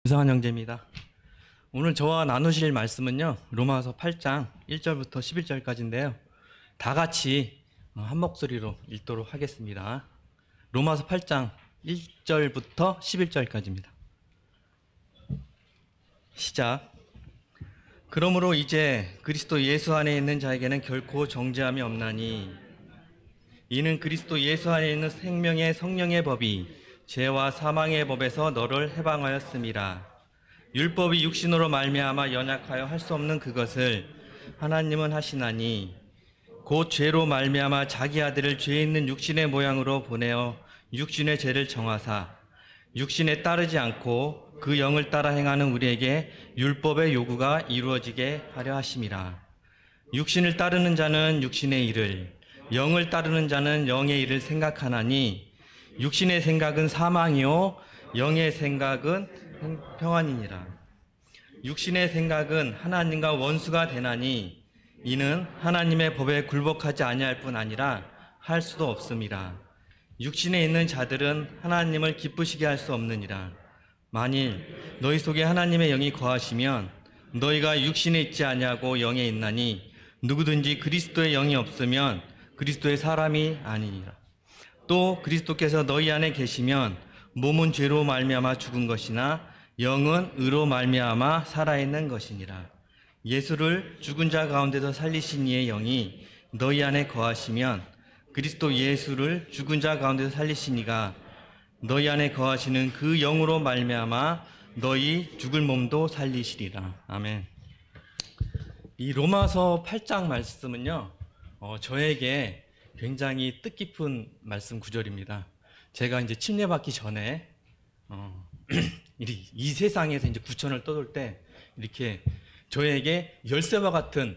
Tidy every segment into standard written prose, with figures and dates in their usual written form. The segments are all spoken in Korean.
이상한 형제입니다. 오늘 저와 나누실 말씀은요, 로마서 8장 1절부터 11절까지인데요. 다 같이 한 목소리로 읽도록 하겠습니다. 로마서 8장 1절부터 11절까지입니다. 시작. 그러므로 이제 그리스도 예수 안에 있는 자에게는 결코 정죄함이 없나니, 이는 그리스도 예수 안에 있는 생명의 성령의 법이 죄와 사망의 법에서 너를 해방하였음이라. 율법이 육신으로 말미암아 연약하여 할 수 없는 그것을 하나님은 하시나니, 곧 죄로 말미암아 자기 아들을 죄 있는 육신의 모양으로 보내어 육신의 죄를 정하사 육신에 따르지 않고 그 영을 따라 행하는 우리에게 율법의 요구가 이루어지게 하려 하심이라. 육신을 따르는 자는 육신의 일을, 영을 따르는 자는 영의 일을 생각하나니, 육신의 생각은 사망이요 영의 생각은 평안이니라. 육신의 생각은 하나님과 원수가 되나니, 이는 하나님의 법에 굴복하지 아니할 뿐 아니라 할 수도 없음이라. 육신에 있는 자들은 하나님을 기쁘시게 할 수 없느니라. 만일 너희 속에 하나님의 영이 거하시면 너희가 육신에 있지 아니하고 영에 있나니, 누구든지 그리스도의 영이 없으면 그리스도의 사람이 아니니라. 또 그리스도께서 너희 안에 계시면 몸은 죄로 말미암아 죽은 것이나 영은 의로 말미암아 살아있는 것이니라. 예수를 죽은 자 가운데서 살리신 이의 영이 너희 안에 거하시면 그리스도 예수를 죽은 자 가운데서 살리신 이가 너희 안에 거하시는 그 영으로 말미암아 너희 죽을 몸도 살리시리라. 아멘. 이 로마서 8장 말씀은요, 저에게 굉장히 뜻깊은 말씀 구절입니다. 제가 이제 침례받기 전에 이 세상에서 이제 구천을 떠돌 때 이렇게 저에게 열쇠와 같은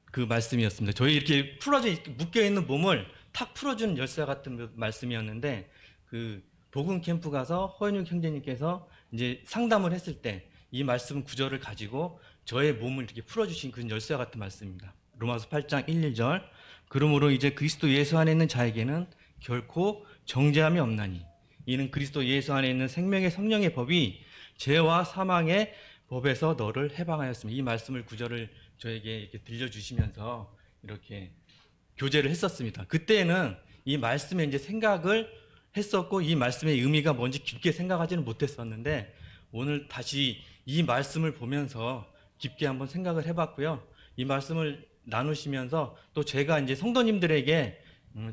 그 말씀이었습니다. 저희 이렇게 풀어져 묶여 있는 몸을 탁 풀어주는 열쇠와 같은 말씀이었는데, 그 복음 캠프 가서 허연육 형제님께서 이제 상담을 했을 때 이 말씀 구절을 가지고 저의 몸을 이렇게 풀어주신 그 열쇠와 같은 말씀입니다. 로마서 8장 1, 2절. 그러므로 이제 그리스도 예수 안에 있는 자에게는 결코 정죄함이 없나니, 이는 그리스도 예수 안에 있는 생명의 성령의 법이 죄와 사망의 법에서 너를 해방하였습니다. 이 말씀을 구절을 저에게 이렇게 들려주시면서 이렇게 교제를 했었습니다. 그때는 이 말씀에 이제 생각을 했었고, 이 말씀의 의미가 뭔지 깊게 생각하지는 못했었는데, 오늘 다시 이 말씀을 보면서 깊게 한번 생각을 해봤고요. 이 말씀을 나누시면서 또 제가 이제 성도님들에게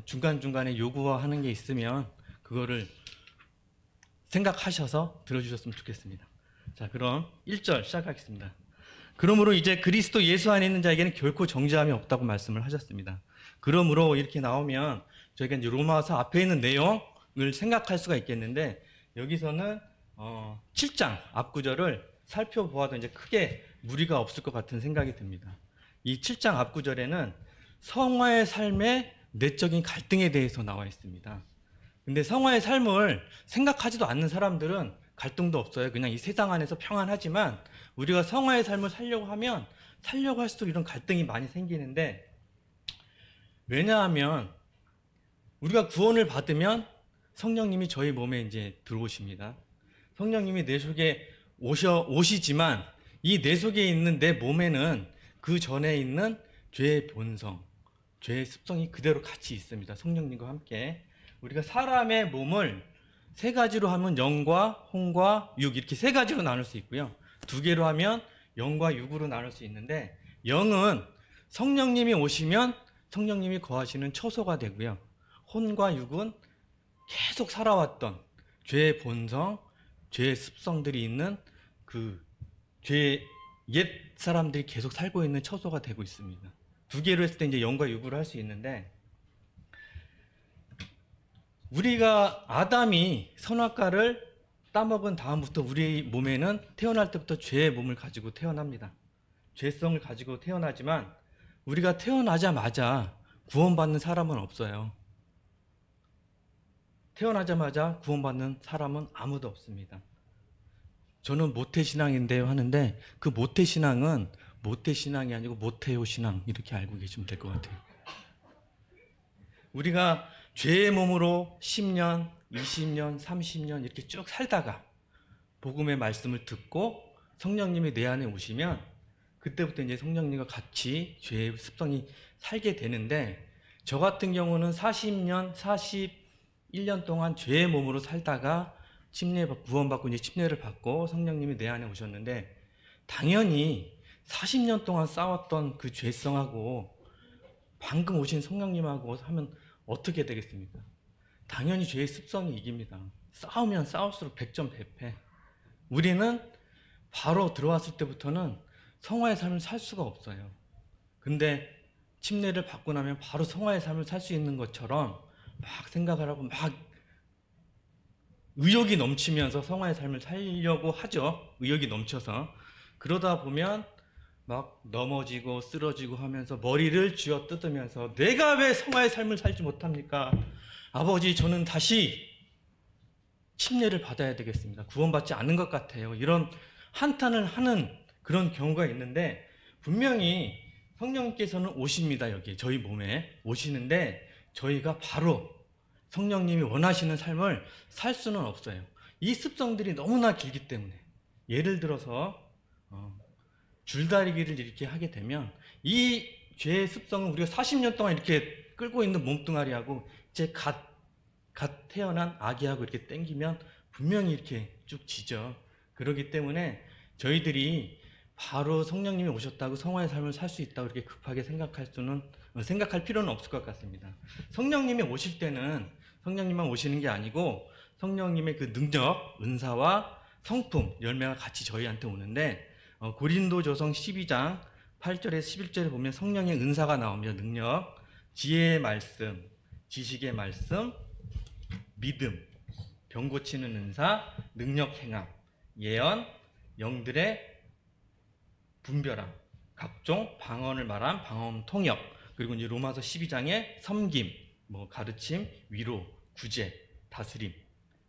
중간중간에 요구하는 게 있으면 그거를 생각하셔서 들어주셨으면 좋겠습니다. 자, 그럼 1절 시작하겠습니다. 그러므로 이제 그리스도 예수 안에 있는 자에게는 결코 정죄함이 없다고 말씀을 하셨습니다. 그러므로 이렇게 나오면 저희가 이제 로마서 앞에 있는 내용을 생각할 수가 있겠는데, 여기서는 7장 앞구절을 살펴보아도 이제 크게 무리가 없을 것 같은 생각이 듭니다. 이 7장 앞구절에는 성화의 삶의 내적인 갈등에 대해서 나와 있습니다. 근데 성화의 삶을 생각하지도 않는 사람들은 갈등도 없어요. 그냥 이 세상 안에서 평안하지만, 우리가 성화의 삶을 살려고 하면 살려고 할수록 이런 갈등이 많이 생기는데, 왜냐하면 우리가 구원을 받으면 성령님이 저희 몸에 이제 들어오십니다. 성령님이 내 속에 오시지만 이 내 속에 있는 내 몸에는 그 전에 있는 죄의 본성, 죄의 습성이 그대로 같이 있습니다. 성령님과 함께. 우리가 사람의 몸을 세 가지로 하면 영과 혼과 육, 이렇게 세 가지로 나눌 수 있고요. 두 개로 하면 영과 육으로 나눌 수 있는데, 영은 성령님이 오시면 성령님이 거하시는 처소가 되고요. 혼과 육은 계속 살아왔던 죄의 본성, 죄의 습성들이 있는 그 죄의 옛 사람들이 계속 살고 있는 처소가 되고 있습니다. 두 개로 했을 때 이제 영과 육으로 할 수 있는데, 우리가 아담이 선악과를 따먹은 다음부터 우리 몸에는 태어날 때부터 죄의 몸을 가지고 태어납니다. 죄성을 가지고 태어나지만 우리가 태어나자마자 구원받는 사람은 없어요. 태어나자마자 구원받는 사람은 아무도 없습니다. 저는 모태신앙인데요 하는데, 그 모태신앙은 모태신앙이 아니고 모태요 신앙, 이렇게 알고 계시면 될 것 같아요. 우리가 죄의 몸으로 10년, 20년, 30년 이렇게 쭉 살다가 복음의 말씀을 듣고 성령님이 내 안에 오시면 그때부터 이제 성령님과 같이 죄의 습성이 살게 되는데, 저 같은 경우는 40년, 41년 동안 죄의 몸으로 살다가 구원받고 이제 침례를 받고 성령님이 내 안에 오셨는데, 당연히 40년 동안 싸웠던 그 죄성하고 방금 오신 성령님하고 하면 어떻게 되겠습니까? 당연히 죄의 습성이 이깁니다. 싸우면 싸울수록 100점 100패. 우리는 바로 들어왔을 때부터는 성화의 삶을 살 수가 없어요. 근데 침례를 받고 나면 바로 성화의 삶을 살 수 있는 것처럼 막 생각을 하고 막 의욕이 넘치면서 성화의 삶을 살려고 하죠. 의욕이 넘쳐서. 그러다 보면 막 넘어지고 쓰러지고 하면서 머리를 쥐어 뜯으면서 내가 왜 성화의 삶을 살지 못합니까? 아버지, 저는 다시 침례를 받아야 되겠습니다. 구원받지 않은 것 같아요. 이런 한탄을 하는 그런 경우가 있는데, 분명히 성령님께서는 오십니다. 여기 저희 몸에 오시는데 저희가 바로 성령님이 원하시는 삶을 살 수는 없어요. 이 습성들이 너무나 길기 때문에. 예를 들어서 줄다리기를 이렇게 하게 되면 이 죄의 습성은 우리가 40년 동안 이렇게 끌고 있는 몸뚱아리하고 이제 갓 태어난 아기하고 이렇게 당기면 분명히 이렇게 쭉 지죠. 그렇기 때문에 저희들이 바로 성령님이 오셨다고 성화의 삶을 살 수 있다고 이렇게 급하게 생각할 필요는 없을 것 같습니다. 성령님이 오실 때는 성령님만 오시는 게 아니고 성령님의 그 능력, 은사와 성품, 열매가 같이 저희한테 오는데, 고린도전서 12장 8절에서 11절에 보면 성령의 은사가 나오며 능력, 지혜의 말씀, 지식의 말씀, 믿음, 병 고치는 은사, 능력 행함, 예언, 영들의 분별함, 각종 방언을 말함, 방언 통역, 그리고 이제 로마서 12장에 섬김, 가르침, 위로, 구제, 다스림,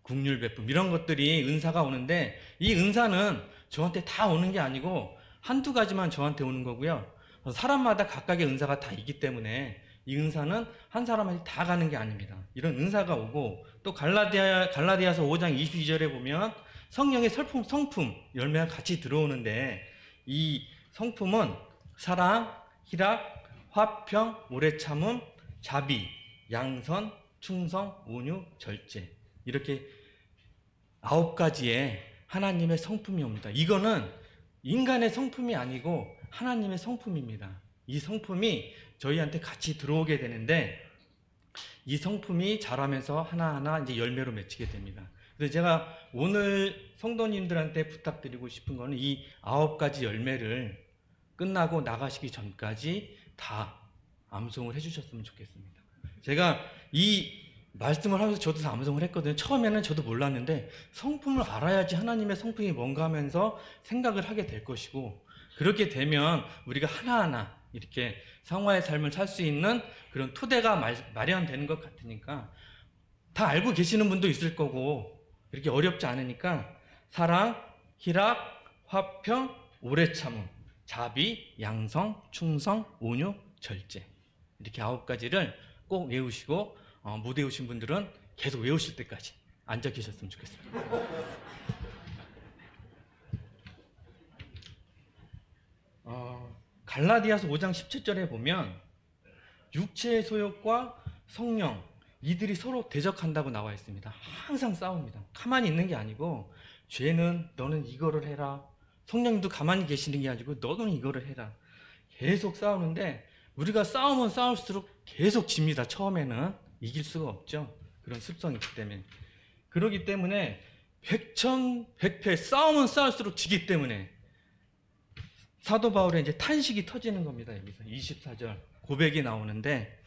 국률 베품, 이런 것들이 은사가 오는데, 이 은사는 저한테 다 오는 게 아니고 한두 가지만 저한테 오는 거고요. 사람마다 각각의 은사가 다 있기 때문에 이 은사는 한 사람한테 다 가는 게 아닙니다. 이런 은사가 오고, 또 갈라디아서 5장 22절에 보면 성령의 성품, 열매가 같이 들어오는데, 이 성품은 사랑, 희락, 화평, 오래 참음, 자비, 양선, 충성, 온유, 절제, 이렇게 9가지의 하나님의 성품이 옵니다. 이거는 인간의 성품이 아니고 하나님의 성품입니다. 이 성품이 저희한테 같이 들어오게 되는데, 이 성품이 자라면서 하나하나 이제 열매로 맺히게 됩니다. 그래서 제가 오늘 성도님들한테 부탁드리고 싶은 거는 이 9가지 열매를 끝나고 나가시기 전까지 다 암송을 해주셨으면 좋겠습니다. 제가 이 말씀을 하면서 저도 다 암송을 했거든요. 처음에는 저도 몰랐는데 성품을 알아야지 하나님의 성품이 뭔가 하면서 생각을 하게 될 것이고, 그렇게 되면 우리가 하나하나 이렇게 성화의 삶을 살 수 있는 그런 토대가 마련되는 것 같으니까, 다 알고 계시는 분도 있을 거고 이렇게 어렵지 않으니까 사랑, 희락, 화평, 오래 참음, 자비, 양성, 충성, 온유, 절제, 이렇게 9가지를 꼭 외우시고, 못 외우신 분들은 계속 외우실 때까지 앉아 계셨으면 좋겠습니다. 갈라디아서 5장 17절에 보면 육체의 소욕과 성령, 이들이 서로 대적한다고 나와 있습니다. 항상 싸웁니다. 가만히 있는 게 아니고, 죄는 너는 이거를 해라, 성령님도 가만히 계시는 게 아니고 너는 이거를 해라, 계속 싸우는데, 우리가 싸우면 싸울수록 계속 집니다. 처음에는 이길 수가 없죠. 그런 습성이 있기 때문에. 그렇기 때문에 백천백패, 싸우면 싸울수록 지기 때문에 사도 바울의 이제 탄식이 터지는 겁니다. 여기서 24절 고백이 나오는데,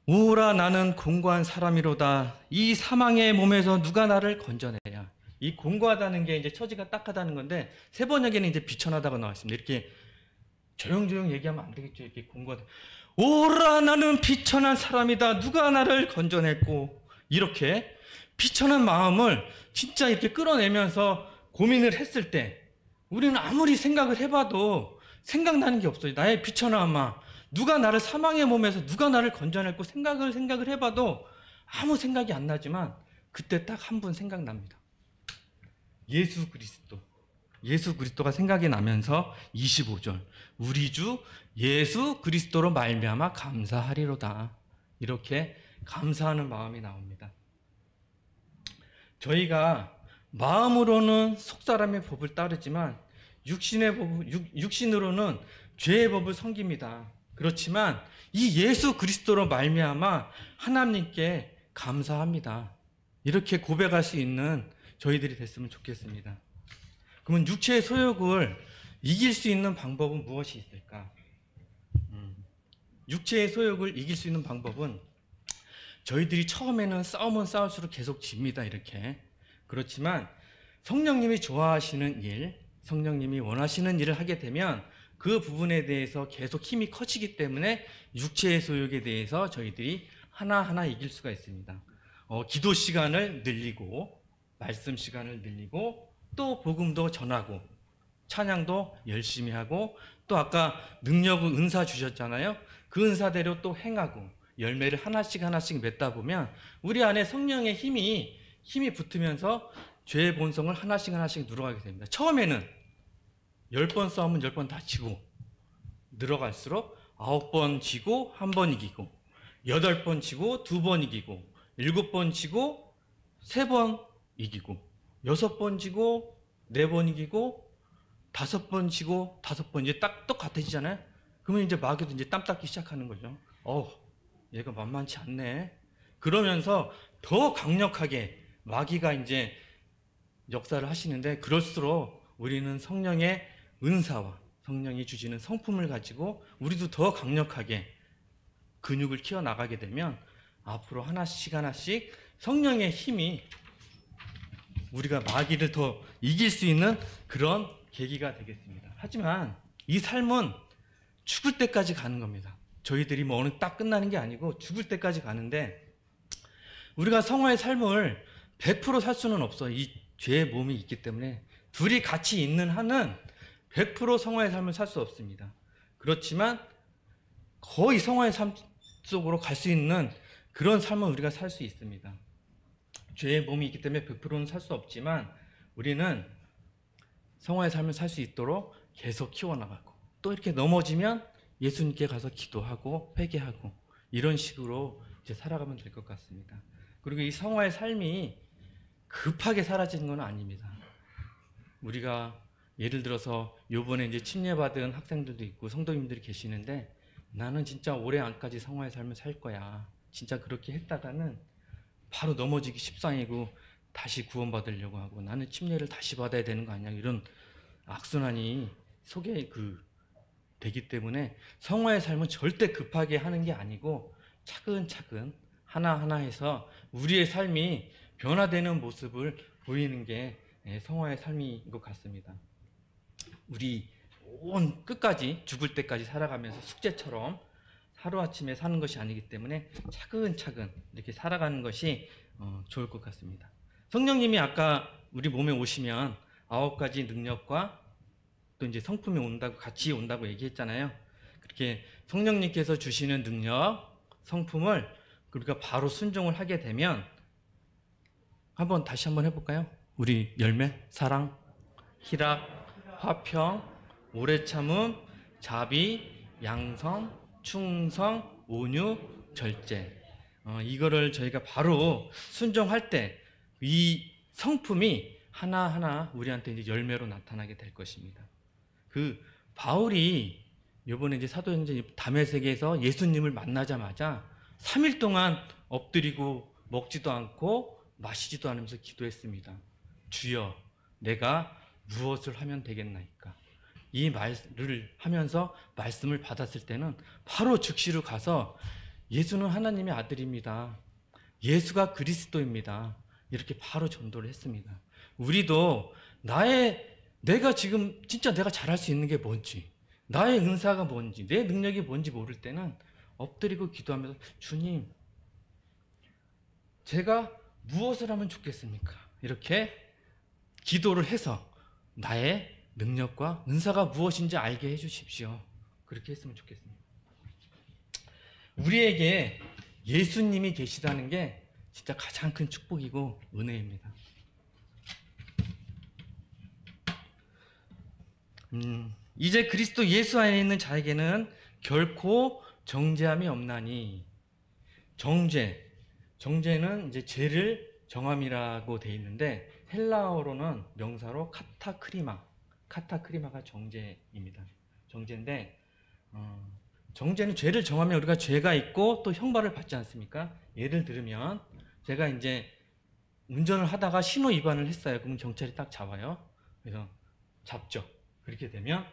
오라 나는 공고한 사람이로다. 이 사망의 몸에서 누가 나를 건져내랴. 이 공고하다는 게 이제 처지가 딱하다는 건데, 세 번역에는 이제 비천하다고 나와 있습니다. 이렇게 조용조용 얘기하면 안 되겠죠. 이렇게 공고하다. 오라 나는 비천한 사람이다. 누가 나를 건져냈고. 이렇게 비천한 마음을 진짜 이렇게 끌어내면서 고민을 했을 때, 우리는 아무리 생각을 해봐도 생각나는 게 없어요. 나의 비천함아, 누가 나를 사망의 몸에서 누가 나를 건져냈고, 생각을 해봐도 아무 생각이 안 나지만 그때 딱 한 분 생각납니다. 예수 그리스도. 예수 그리스도가 생각이 나면서 25절 우리 주 예수 그리스도로 말미암아 감사하리로다. 이렇게 감사하는 마음이 나옵니다. 저희가 마음으로는 속사람의 법을 따르지만 육신으로는 죄의 법을 섬깁니다. 그렇지만 이 예수 그리스도로 말미암아 하나님께 감사합니다. 이렇게 고백할 수 있는 저희들이 됐으면 좋겠습니다. 그러면 육체의 소욕을 이길 수 있는 방법은 무엇이 있을까? 육체의 소욕을 이길 수 있는 방법은 저희들이 처음에는 싸우면 싸울수록 계속 집니다. 이렇게. 그렇지만 성령님이 좋아하시는 일, 성령님이 원하시는 일을 하게 되면 그 부분에 대해서 계속 힘이 커지기 때문에 육체의 소욕에 대해서 저희들이 하나하나 이길 수가 있습니다. 기도 시간을 늘리고 말씀 시간을 늘리고 또 복음도 전하고 찬양도 열심히 하고 또 아까 능력을 은사 주셨잖아요. 그 은사대로 또 행하고 열매를 하나씩 맺다 보면 우리 안에 성령의 힘이 붙으면서 죄의 본성을 하나씩 누려가게 됩니다. 처음에는 10번 싸우면 10번 다 지고 늘어갈수록 9번 지고 1번 이기고 8번 지고 2번 이기고 7번 지고 3번 이기고 6번 지고 4번 이기고 5번 지고 5번 이제 딱 똑같아지잖아요. 그러면 이제 마귀도 이제 땀 닦기 시작하는 거죠. 얘가 만만치 않네. 그러면서 더 강력하게 마귀가 이제 역사를 하시는데 그럴수록 우리는 성령의 은사와 성령이 주시는 성품을 가지고 우리도 더 강력하게 근육을 키워나가게 되면 앞으로 하나씩 성령의 힘이 우리가 마귀를 더 이길 수 있는 그런 계기가 되겠습니다. 하지만 이 삶은 죽을 때까지 가는 겁니다. 저희들이 뭐 오늘 딱 끝나는 게 아니고 죽을 때까지 가는데 우리가 성화의 삶을 100% 살 수는 없어. 이 죄의 몸이 있기 때문에 둘이 같이 있는 한은 100% 성화의 삶을 살 수 없습니다. 그렇지만 거의 성화의 삶 속으로 갈 수 있는 그런 삶을 우리가 살 수 있습니다. 죄의 몸이 있기 때문에 100%는 살 수 없지만 우리는 성화의 삶을 살 수 있도록 계속 키워나가고 또 이렇게 넘어지면 예수님께 가서 기도하고 회개하고 이런 식으로 이제 살아가면 될 것 같습니다. 그리고 이 성화의 삶이 급하게 사라지는 건 아닙니다. 우리가 예를 들어서 요번에 이제 침례받은 학생들도 있고 성도님들이 계시는데 나는 진짜 올해 안까지 성화의 삶을 살 거야. 진짜 그렇게 했다가는 바로 넘어지기 십상이고 다시 구원받으려고 하고 나는 침례를 다시 받아야 되는 거 아니야. 이런 악순환이 속에 되기 때문에 성화의 삶은 절대 급하게 하는 게 아니고 차근차근 하나하나 해서 우리의 삶이 변화되는 모습을 보이는 게 성화의 삶인 것 같습니다. 우리 온 끝까지 죽을 때까지 살아가면서 숙제처럼 하루아침에 사는 것이 아니기 때문에 차근차근 이렇게 살아가는 것이 좋을 것 같습니다. 성령님이 아까 우리 몸에 오시면 9가지 능력과 또 이제 성품이 같이 온다고 얘기했잖아요. 그렇게 성령님께서 주시는 능력, 성품을 우리가 바로 순종을 하게 되면 다시 한번 해볼까요? 우리 열매, 사랑, 희락, 화평, 오래 참음, 자비, 양성, 충성, 온유, 절제. 이거를 저희가 바로 순종할 때 이 성품이 하나하나 우리한테 이제 열매로 나타나게 될 것입니다. 바울이 이번에 이제 사도행전 다메섹에서 예수님을 만나자마자 3일 동안 엎드리고 먹지도 않고 마시지도 않으면서 기도했습니다. 주여, 내가 무엇을 하면 되겠나이까? 이 말을 하면서 말씀을 받았을 때는 바로 즉시로 가서 예수는 하나님의 아들입니다. 예수가 그리스도입니다. 이렇게 바로 전도를 했습니다. 우리도 내가 지금 진짜 내가 잘할 수 있는 게 뭔지, 나의 은사가 뭔지, 내 능력이 뭔지 모를 때는 엎드리고 기도하면서 주님, 제가 무엇을 하면 좋겠습니까? 이렇게 기도를 해서 나의 능력과 은사가 무엇인지 알게 해주십시오. 그렇게 했으면 좋겠습니다. 우리에게 예수님이 계시다는 게 진짜 가장 큰 축복이고 은혜입니다. 이제 그리스도 예수 안에 있는 자에게는 결코 정죄함이 없나니. 정죄는 이제 죄를 정함이라고 돼 있는데 헬라어로는 명사로 카타크리마가 정죄입니다. 정죄인데 정죄는 죄를 정하면 우리가 죄가 있고 또 형벌을 받지 않습니까? 예를 들면 제가 이제 운전을 하다가 신호 위반을 했어요. 그럼 경찰이 딱 잡아요. 그래서 잡죠. 그렇게 되면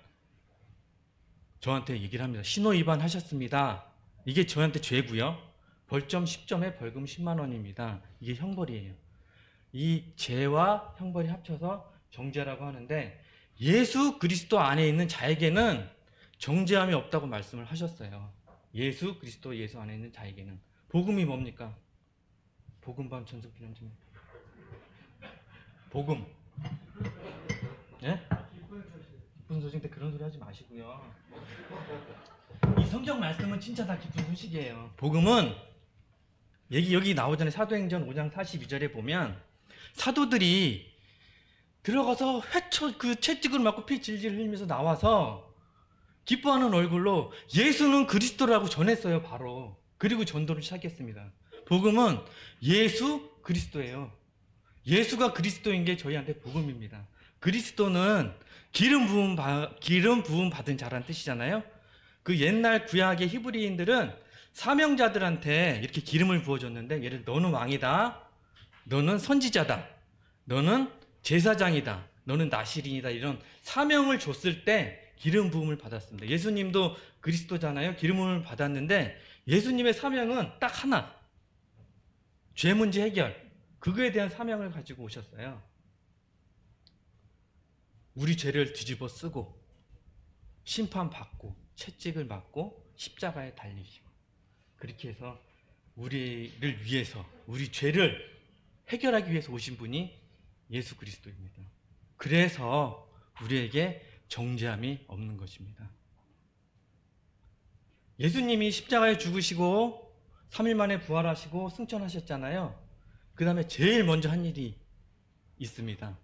저한테 얘기를 합니다. 신호 위반하셨습니다. 이게 저한테 죄고요. 벌점 10점에 벌금 10만 원입니다. 이게 형벌이에요. 이 죄와 형벌이 합쳐서 정죄라고 하는데 예수 그리스도 안에 있는 자에게는 정죄함이 없다고 말씀을 하셨어요. 예수 그리스도 예수 안에 있는 자에게는. 복음이 뭡니까? 복음반 전승필 좀. 복음. 예? 기쁜 소식 때 그런 소리 하지 마시고요. 이 성경 말씀은 진짜 다 기쁜 소식이에요. 복음은 여기 나오잖아요. 사도행전 5장 42절에 보면 사도들이 들어가서 그 채찍을 맞고 피 질질 흘리면서 나와서 기뻐하는 얼굴로 예수는 그리스도라고 전했어요. 바로. 그리고 전도를 시작했습니다. 복음은 예수 그리스도예요. 예수가 그리스도인 게 저희한테 복음입니다. 그리스도는 기름 부음 받은 자란 뜻이잖아요. 그 옛날 구약의 히브리인들은 사명자들한테 이렇게 기름을 부어줬는데, 예를 들어 너는 왕이다, 너는 선지자다, 너는 제사장이다, 너는 나실인이다, 이런 사명을 줬을 때 기름 부음을 받았습니다. 예수님도 그리스도잖아요. 기름 부음을 받았는데 예수님의 사명은 딱 하나, 죄 문제 해결. 그거에 대한 사명을 가지고 오셨어요. 우리 죄를 뒤집어 쓰고 심판받고 채찍을 맞고 십자가에 달리시고, 그렇게 해서 우리를 위해서, 우리 죄를 해결하기 위해서 오신 분이 예수 그리스도입니다. 그래서 우리에게 정죄함이 없는 것입니다. 예수님이 십자가에 죽으시고 3일 만에 부활하시고 승천하셨잖아요. 그 다음에 제일 먼저 한 일이 있습니다.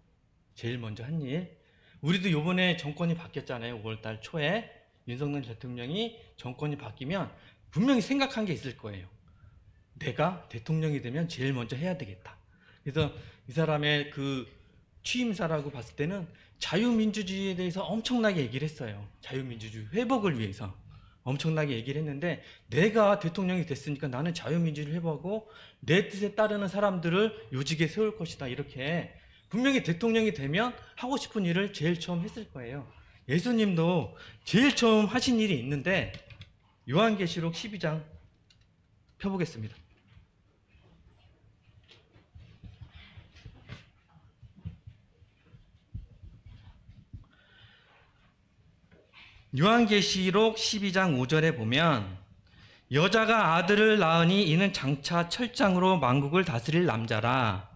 제일 먼저 한 일. 우리도 요번에 정권이 바뀌었잖아요. 5월달 초에 윤석열 대통령이 정권이 바뀌면 분명히 생각한 게 있을 거예요. 내가 대통령이 되면 제일 먼저 해야 되겠다. 그래서 이 사람의 그 취임사라고 봤을 때는 자유민주주의에 대해서 엄청나게 얘기를 했어요. 자유민주주의 회복을 위해서 엄청나게 얘기를 했는데, 내가 대통령이 됐으니까 나는 자유민주주의를 회복하고 내 뜻에 따르는 사람들을 요직에 세울 것이다, 이렇게 분명히 대통령이 되면 하고 싶은 일을 제일 처음 했을 거예요. 예수님도 제일 처음 하신 일이 있는데 요한계시록 12장 펴보겠습니다. 요한계시록 12장 5절에 보면, 여자가 아들을 낳으니 이는 장차 철장으로 만국을 다스릴 남자라.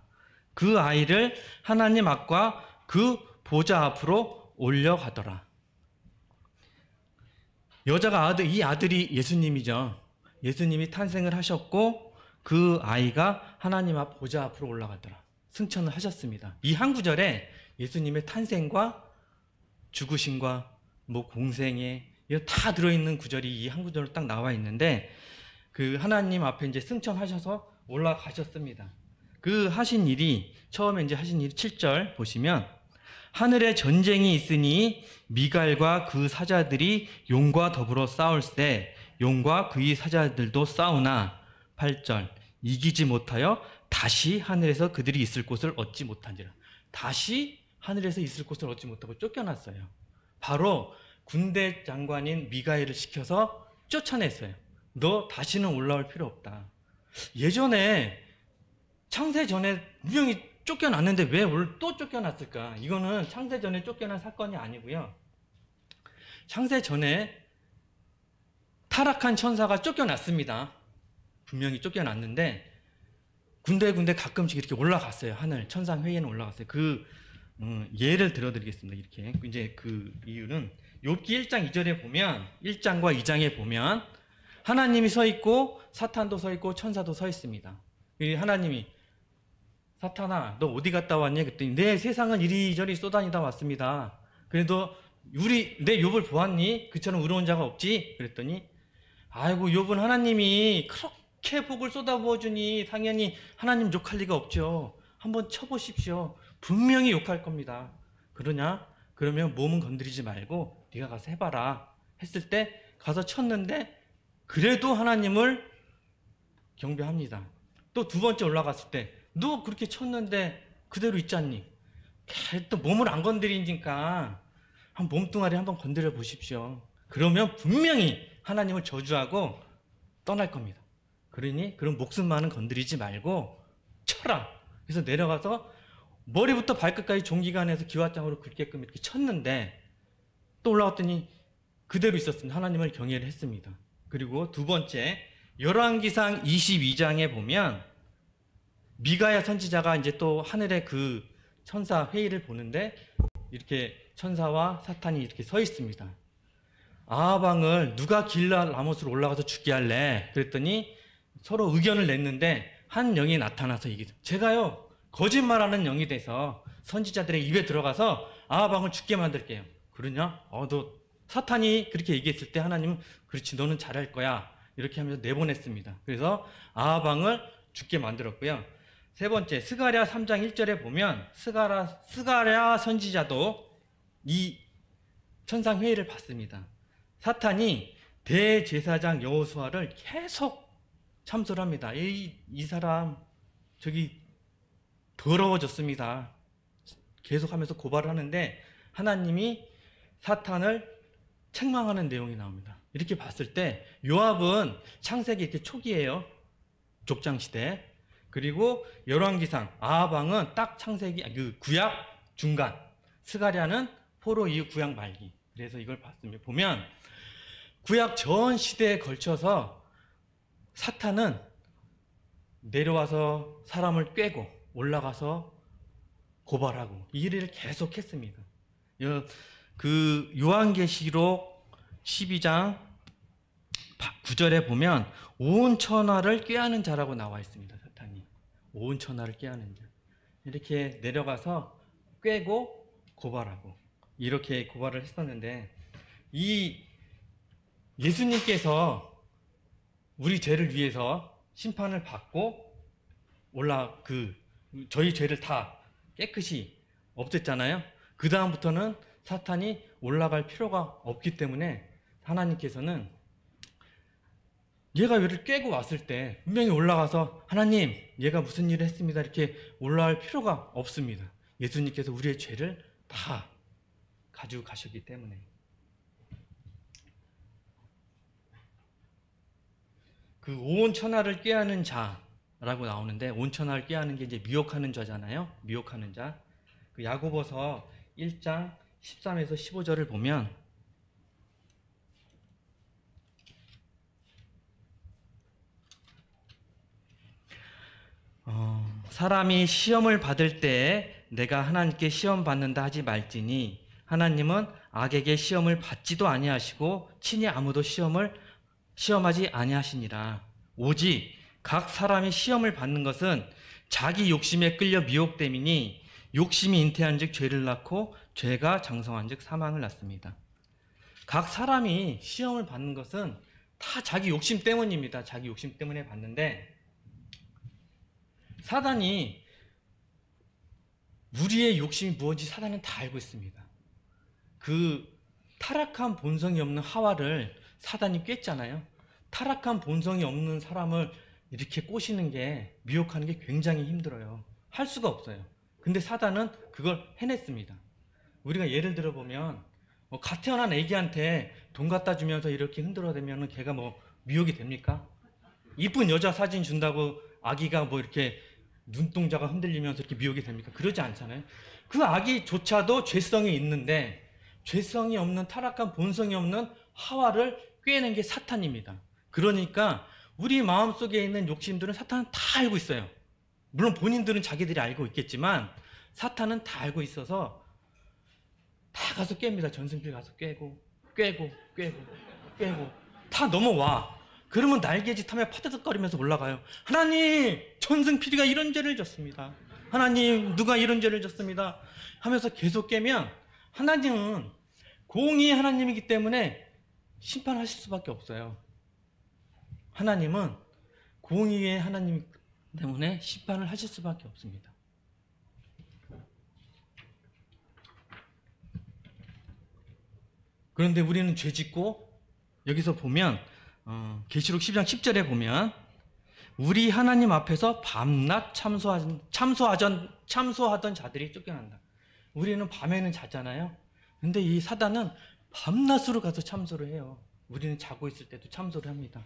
그 아이를 하나님 앞과 그 보좌 앞으로 올려가더라. 여자가 이 아들이 예수님이죠. 예수님이 탄생을 하셨고 그 아이가 하나님 앞 보좌 앞으로 올라가더라. 승천을 하셨습니다. 이 한 구절에 예수님의 탄생과 죽으심과 공생애 이거 다 들어있는 구절이 이 한 구절로 딱 나와 있는데, 그 하나님 앞에 이제 승천하셔서 올라가셨습니다. 그 하신 일이, 처음에 이제 하신 일이 7절 보시면, 하늘에 전쟁이 있으니 미갈과 그 사자들이 용과 더불어 싸울세 용과 그의 사자들도 싸우나, 8절 이기지 못하여 다시 하늘에서 그들이 있을 곳을 얻지 못한지라. 다시 하늘에서 있을 곳을 얻지 못하고 쫓겨났어요. 바로 군대 장관인 미가엘을 시켜서 쫓아냈어요. 너 다시는 올라올 필요 없다. 예전에 창세 전에 분명히 쫓겨났는데 왜 또 쫓겨났을까? 이거는 창세 전에 쫓겨난 사건이 아니고요. 창세 전에 타락한 천사가 쫓겨났습니다. 분명히 쫓겨났는데 군데 가끔씩 이렇게 올라갔어요. 하늘 천상 회의에는 올라갔어요. 그 예를 들어드리겠습니다. 이렇게 이제 그 이유는 욥기 1장 2절에 보면, 1장과 2장에 보면 하나님이 서 있고 사탄도 서 있고 천사도 서 있습니다. 하나님이 사탄아 너 어디 갔다 왔니? 그랬더니 내 세상은 이리저리 쏘다니다 왔습니다. 그래도 내 욥을 보았니? 그처럼 의로운 자가 없지? 그랬더니 아이고 욥은 하나님이 그렇게 복을 쏟아부어 주니 당연히 하나님 욕할 리가 없죠. 한번 쳐보십시오. 분명히 욕할 겁니다. 그러냐? 그러면 몸은 건드리지 말고 네가 가서 해봐라 했을 때 가서 쳤는데 그래도 하나님을 경배합니다. 또 두 번째 올라갔을 때 너 그렇게 쳤는데 그대로 있잖니? 또 몸을 안 건드리니까 한 몸뚱아리 한번 건드려 보십시오. 그러면 분명히 하나님을 저주하고 떠날 겁니다. 그러니 그럼 목숨만은 건드리지 말고 쳐라. 그래서 내려가서 머리부터 발끝까지 종기간에서 기와장으로 긁게끔 이렇게 쳤는데 또 올라왔더니 그대로 있었습니다. 하나님을 경외를 했습니다. 그리고 두 번째 열왕기상 22장에 보면 미가야 선지자가 이제 또 하늘의 그 천사 회의를 보는데 이렇게 천사와 사탄이 이렇게 서 있습니다. 아합 왕을 누가 길랄 라못으로 올라가서 죽게 할래? 그랬더니 서로 의견을 냈는데 한 영이 나타나서 제가요 거짓말하는 영이 돼서 선지자들의 입에 들어가서 아합 왕을 죽게 만들게요. 그러냐? 너 사탄이 그렇게 얘기했을 때 하나님은 그렇지 너는 잘할 거야 이렇게 하면서 내보냈습니다. 그래서 아합 왕을 죽게 만들었고요. 세 번째 스가랴 3장 1절에 보면 스가랴 선지자도 이 천상 회의를 받습니다. 사탄이 대제사장 여호수아를 계속 참소합니다. 이 사람 저기 더러워졌습니다. 계속하면서 고발을 하는데 하나님이 사탄을 책망하는 내용이 나옵니다. 이렇게 봤을 때 요압은 창세기 이렇게 초기예요. 족장 시대. 그리고 열왕기상 아합 왕은 딱 창세기 그 구약 중간. 스가랴는 포로 이후 구약 말기. 그래서 이걸 봤습니다. 보면 구약 전 시대에 걸쳐서 사탄은 내려와서 사람을 꿰고 올라가서 고발하고 이 일을 계속했습니다. 그 요한계시록 12장 9절에 보면 온 천하를 꾀하는 자라고 나와 있습니다. 사탄이 온 천하를 꾀하는 자 이렇게 내려가서 꿰고 고발하고 이렇게 고발을 했었는데 이 예수님께서 우리 죄를 위해서 심판을 받고 저희 죄를 다 깨끗이 없앴잖아요. 그 다음부터는 사탄이 올라갈 필요가 없기 때문에 하나님께서는 얘가 얘를 꿰고 왔을 때 분명히 올라가서 하나님 얘가 무슨 일을 했습니다 이렇게 올라갈 필요가 없습니다. 예수님께서 우리의 죄를 다 가지고 가셨기 때문에. 그 온 천하를 꾀하는 자라고 나오는데 온 천하를 꾀하는 게 이제 미혹하는 자잖아요. 미혹하는 자. 그 야고보서 1장 13에서 15절을 보면 사람이 시험을 받을 때에 내가 하나님께 시험 받는다 하지 말지니 하나님은 악에게 시험을 받지도 아니하시고 친히 아무도 시험하지 아니하시니라. 오직 각 사람이 시험을 받는 것은 자기 욕심에 끌려 미혹됨이니 욕심이 잉태한즉 죄를 낳고 죄가 장성한즉 사망을 낳습니다. 각 사람이 시험을 받는 것은 다 자기 욕심 때문입니다. 자기 욕심 때문에 받는데 사단이 우리의 욕심이 무엇인지 사단은 다 알고 있습니다. 그 타락한 본성이 없는 하와를 사단이 꿰잖아요. 타락한 본성이 없는 사람을 이렇게 꼬시는 게 미혹하는 게 굉장히 힘들어요. 할 수가 없어요. 근데 사단은 그걸 해냈습니다. 우리가 예를 들어보면 갓 태어난 애기한테 돈 갖다 주면서 이렇게 흔들어대면 걔가 미혹이 됩니까? 이쁜 여자 사진 준다고 아기가 이렇게 눈동자가 흔들리면서 이렇게 미혹이 됩니까? 그러지 않잖아요. 그 아기조차도 죄성이 있는데 죄성이 없는 타락한 본성이 없는 하와를 꿰는 게 사탄입니다. 그러니까 우리 마음속에 있는 욕심들은 사탄은 다 알고 있어요. 물론 본인들은 자기들이 알고 있겠지만 사탄은 다 알고 있어서 다 가서 깹니다. 전승필 가서 꿰고 다 넘어와. 그러면 날개짓하며 파드득거리면서 올라가요. 하나님, 전승필이가 이런 죄를 졌습니다. 하나님, 누가 이런 죄를 졌습니다. 하면서 계속 깨면 하나님은 공의의 하나님이기 때문에 심판하실 수밖에 없어요. 하나님은 공의의 하나님이기 때문에 심판을 하실 수밖에 없습니다. 그런데 우리는 죄 짓고 여기서 보면 계시록 10장 10절에 보면 우리 하나님 앞에서 밤낮 참소하던 자들이 쫓겨난다. 우리는 밤에는 자잖아요. 근데 이 사단은 밤낮으로 가서 참소를 해요. 우리는 자고 있을 때도 참소를 합니다.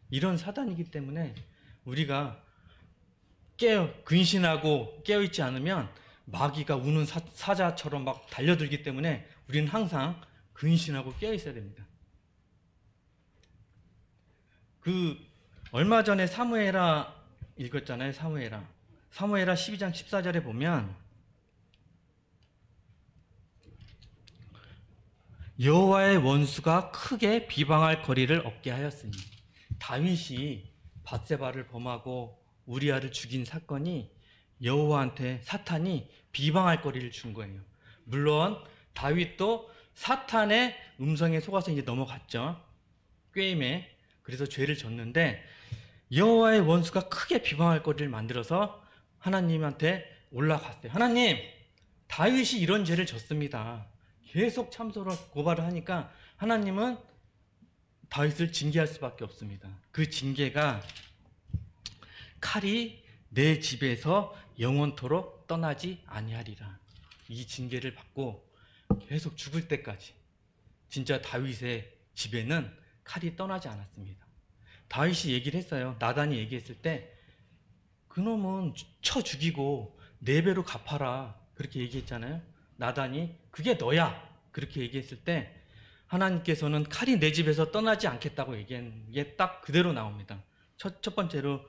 이런 사단이기 때문에 우리가 근신하고 깨어있지 않으면 마귀가 우는 사자처럼 막 달려들기 때문에 우리는 항상 근신하고 깨어있어야 됩니다. 얼마 전에 사무엘하 읽었잖아요. 사무엘하 12장 14절에 보면 여호와의 원수가 크게 비방할 거리를 얻게 하였으니, 다윗이 밧세바를 범하고 우리아를 죽인 사건이 여호와한테 사탄이 비방할 거리를 준 거예요. 물론 다윗도 사탄의 음성에 속아서 이제 넘어갔죠. 꾀임에. 그래서 죄를 졌는데 여호와의 원수가 크게 비방할 거리를 만들어서 하나님한테 올라갔어요. 하나님, 다윗이 이런 죄를 졌습니다. 계속 참소를 고발을 하니까 하나님은 다윗을 징계할 수밖에 없습니다. 그 징계가 칼이 내 집에서 영원토록 떠나지 아니하리라. 이 징계를 받고 계속 죽을 때까지 진짜 다윗의 집에는 칼이 떠나지 않았습니다. 다윗이 얘기를 했어요. 나단이 얘기했을 때 그놈은 쳐 죽이고 4배로 갚아라 그렇게 얘기했잖아요. 나단이 그게 너야 그렇게 얘기했을 때 하나님께서는 칼이 내 집에서 떠나지 않겠다고 얘기한 게 딱 그대로 나옵니다. 첫 번째로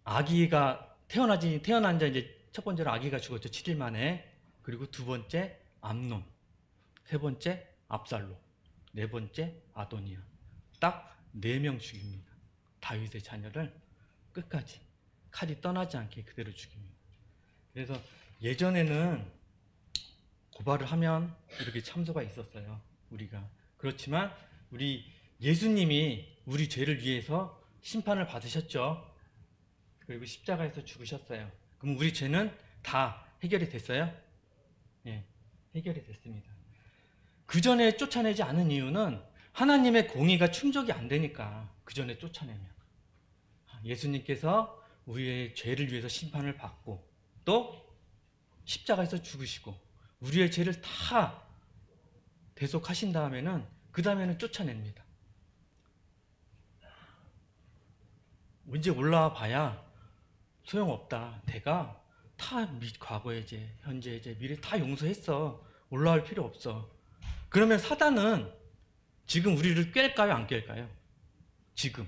아기가 태어난 자 이제 첫 번째로 아기가 죽었죠. 7일 만에. 그리고 두 번째 암논, 세 번째 압살롬, 네 번째 아도니아. 딱 4명 죽입니다. 다윗의 자녀를 끝까지 칼이 떠나지 않게 그대로 죽입니다. 그래서 예전에는 고발을 하면 이렇게 참소가 있었어요. 우리가. 그렇지만 우리 예수님이 우리 죄를 위해서 심판을 받으셨죠. 그리고 십자가에서 죽으셨어요. 그럼 우리 죄는 다 해결이 됐어요? 예, 해결이 됐습니다. 그 전에 쫓아내지 않은 이유는 하나님의 공의가 충족이 안 되니까 그 전에 쫓아내면. 예수님께서 우리의 죄를 위해서 심판을 받고 또 십자가에서 죽으시고 우리의 죄를 다 대속하신 다음에는 그 다음에는 쫓아냅니다. 언제 올라와 봐야 소용없다. 내가 다 과거의 죄, 현재의 죄, 미래 다 용서했어. 올라올 필요 없어. 그러면 사단은 지금 우리를 깰까요? 안 깰까요? 지금.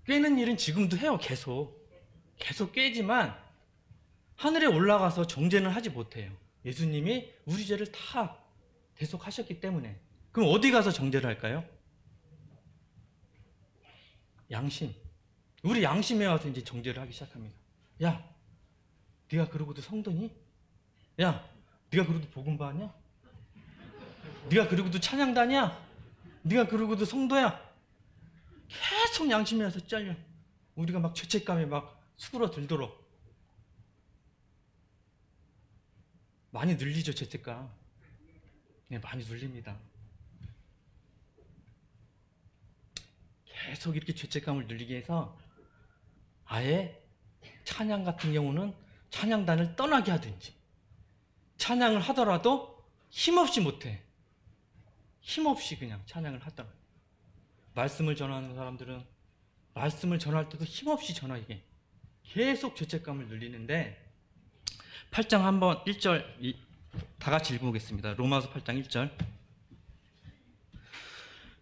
꿰는 일은 지금도 해요. 계속 꿰지만 하늘에 올라가서 정죄는 하지 못해요. 예수님이 우리 죄를 다 대속하셨기 때문에. 그럼 어디 가서 정죄를 할까요? 양심. 우리 양심에 와서 이제 정죄를 하기 시작합니다. 야, 네가 그러고도 성도니? 야, 네가 그러고도 복음 받냐? 네가 그러고도 찬양다냐? 네가 그러고도 성도야? 계속 양심에 와서 잘려. 우리가 막 죄책감에 막 수그러들도록. 많이 늘리죠, 죄책감. 네, 많이 눌립니다. 계속 이렇게 죄책감을 늘리게 해서 아예 찬양 같은 경우는 찬양단을 떠나게 하든지, 찬양을 하더라도 힘없이 못해. 힘없이 그냥 찬양을 하다가, 말씀을 전하는 사람들은 말씀을 전할 때도 힘없이 전하게 계속 죄책감을 늘리는데, 8장 한번 1절 다 같이 읽어보겠습니다. 로마서 8장 1절.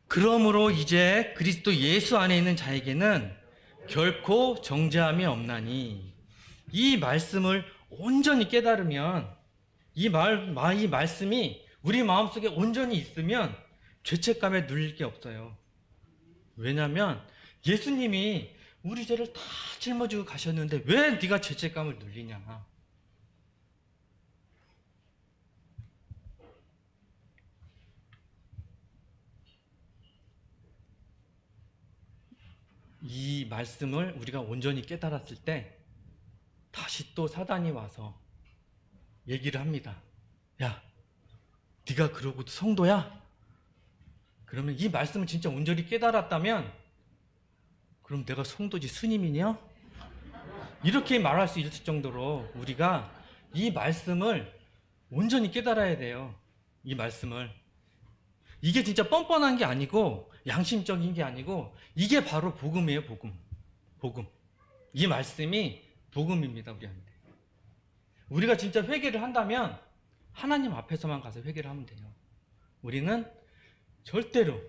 그러므로 이제 그리스도 예수 안에 있는 자에게는 결코 정죄함이 없나니, 이 말씀을 온전히 깨달으면, 이 말씀이 우리 마음속에 온전히 있으면 죄책감에 눌릴 게 없어요. 왜냐하면 예수님이 우리 죄를 다 짊어지고 가셨는데 왜 네가 죄책감을 눌리냐. 이 말씀을 우리가 온전히 깨달았을 때 다시 또 사단이 와서 얘기를 합니다. 야, 네가 그러고도 성도야? 그러면 이 말씀을 진짜 온전히 깨달았다면 그럼 내가 성도지 스님이냐? 이렇게 말할 수 있을 정도로 우리가 이 말씀을 온전히 깨달아야 돼요. 이 말씀을. 이게 진짜 뻔뻔한 게 아니고 양심적인 게 아니고 이게 바로 복음이에요. 복음. 이 말씀이 복음입니다. 우리한테. 우리가 진짜 회개를 한다면 하나님 앞에서만 가서 회개를 하면 돼요. 우리는 절대로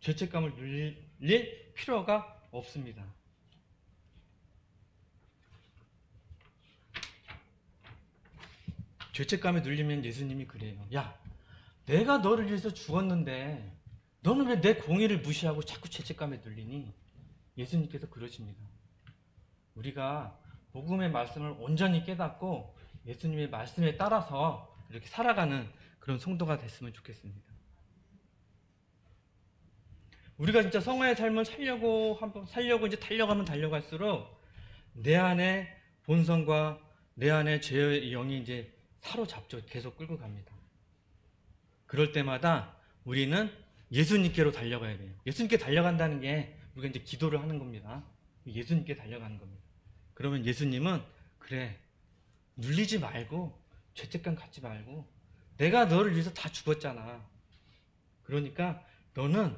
죄책감을 눌릴 필요가 없습니다. 죄책감에 눌리면 예수님이 그래요. 야, 내가 너를 위해서 죽었는데 너는 왜 내 공의를 무시하고 자꾸 죄책감에 눌리니? 예수님께서 그러십니다. 우리가 복음의 말씀을 온전히 깨닫고 예수님의 말씀에 따라서 이렇게 살아가는 그런 성도가 됐으면 좋겠습니다. 우리가 진짜 성화의 삶을 살려고 이제 달려갈수록 내 안에 본성과 내 안에 죄의 영이 이제 사로잡죠. 계속 끌고 갑니다. 그럴 때마다 우리는 예수님께로 달려가야 돼요. 예수님께 달려간다는 게 우리가 이제 기도를 하는 겁니다. 예수님께 달려가는 겁니다. 그러면 예수님은 그래, 눌리지 말고 죄책감 갖지 말고 내가 너를 위해서 다 죽었잖아. 그러니까 너는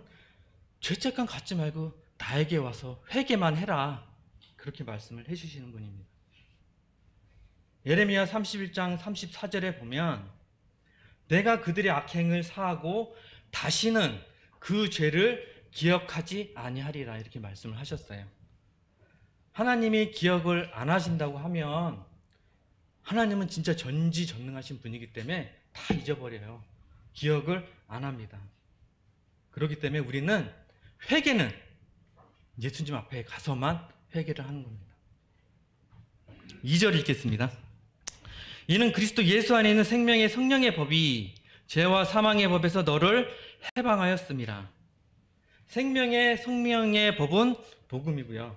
죄책감 갖지 말고 나에게 와서 회개만 해라. 그렇게 말씀을 해주시는 분입니다. 예레미야 31장 34절에 보면 내가 그들의 악행을 사하고 다시는 그 죄를 기억하지 아니하리라 이렇게 말씀을 하셨어요. 하나님이 기억을 안 하신다고 하면 하나님은 진짜 전지전능하신 분이기 때문에 다 잊어버려요. 기억을 안 합니다. 그렇기 때문에 우리는 회개는 예수님 앞에 가서만 회개를 하는 겁니다. 2절 읽겠습니다. 이는 그리스도 예수 안에 있는 생명의 성령의 법이 죄와 사망의 법에서 너를 해방하였음이라. 생명의 성령의 법은 복음이고요.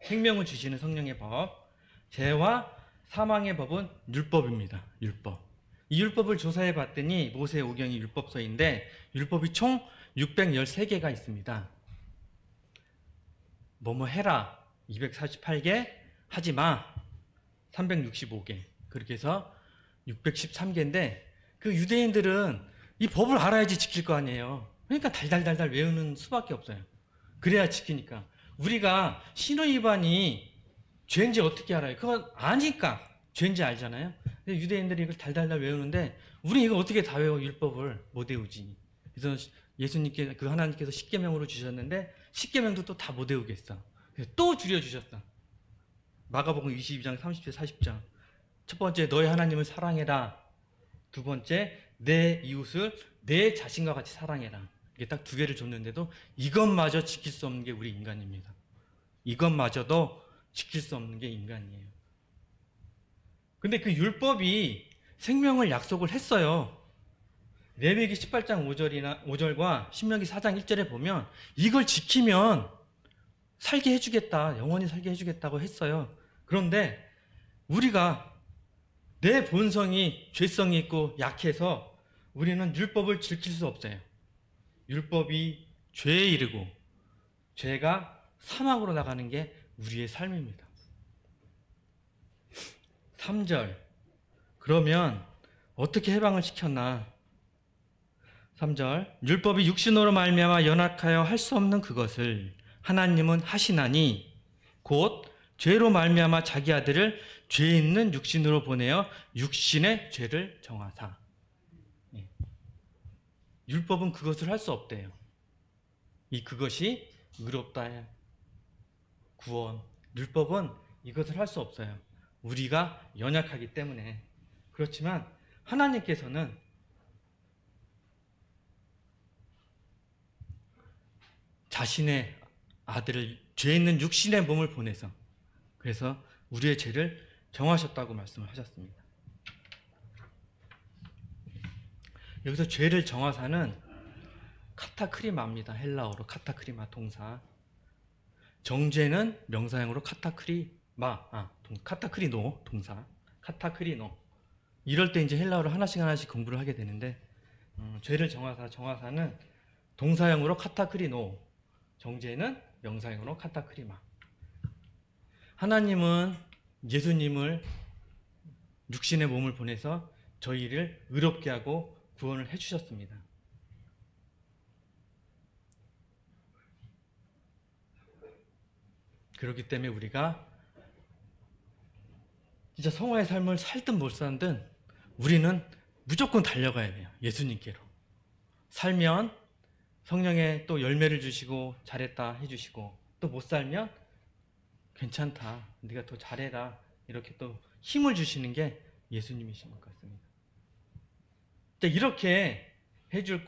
생명을 주시는 성령의 법, 죄와 사망의 법은 율법입니다. 율법. 이 율법을 조사해 봤더니 모세 오경이 율법서인데 율법이 총 613개가 있습니다. 뭐뭐 해라 248개, 하지 마 365개, 그렇게 해서 613개인데 그 유대인들은 이 법을 알아야지 지킬 거 아니에요. 그러니까 달달달달 외우는 수밖에 없어요. 그래야 지키니까. 우리가 신호 위반이 죄인지 어떻게 알아요? 그건 아니까 죄인지 알잖아요. 근데 유대인들이 이걸 달달달 외우는데 우리 이거 어떻게 다 외워? 율법을 못 외우지. 그래서 예수님께 그 하나님께서 십계명으로 주셨는데 십계명도 또 다 못 외우겠어. 그래서 또 줄여주셨다. 마가복음 22장 30절 40장. 첫 번째 너희 하나님을 사랑해라. 두 번째 내 이웃을 내 자신과 같이 사랑해라. 이게 딱 두 개를 줬는데도 이것마저 지킬 수 없는 게 우리 인간입니다. 이것마저도 지킬 수 없는 게 인간이에요. 근데 그 율법이 생명을 약속을 했어요. 레위기 18장 5절과 신명기 4장 1절에 보면 이걸 지키면 살게 해주겠다, 영원히 살게 해주겠다고 했어요. 그런데 우리가 내 본성이 죄성이 있고 약해서 우리는 율법을 지킬 수 없어요. 율법이 죄에 이르고 죄가 사망으로 나가는 게 우리의 삶입니다. 3절. 그러면 어떻게 해방을 시켰나? 3절. 율법이 육신으로 말미암아 연약하여 할 수 없는 그것을 하나님은 하시나니 곧 죄로 말미암아 자기 아들을 죄 있는 육신으로 보내어 육신의 죄를 정하사. 율법은 그것을 할 수 없대요. 그것이 의롭다 구원. 율법은 이것을 할 수 없어요. 우리가 연약하기 때문에. 그렇지만 하나님께서는 자신의 아들을 죄 있는 육신의 몸을 보내서 그래서 우리의 죄를 정하셨다고 말씀을 하셨습니다. 여기서 죄를 정하사는 카타크리마입니다. 헬라어로 카타크리마 동사. 정죄는 명사형으로 카타크리노 동사 카타크리노. 이럴 때 이제 헬라어를 하나씩 공부를 하게 되는데 죄를 정하사는 동사형으로 카타크리노, 정죄는 명사형으로 카타크리마. 하나님은 예수님을 육신의 몸을 보내서 저희를 의롭게 하고 구원을 해주셨습니다. 그렇기 때문에 우리가 진짜 성화의 삶을 살든 못 살든 우리는 무조건 달려가야 돼요. 예수님께로. 살면 성령의 또 열매를 주시고 잘했다 해주시고, 또 못 살면 괜찮다, 네가 더 잘해라, 이렇게 또 힘을 주시는 게 예수님이신 것 같습니다. 이렇게 해줄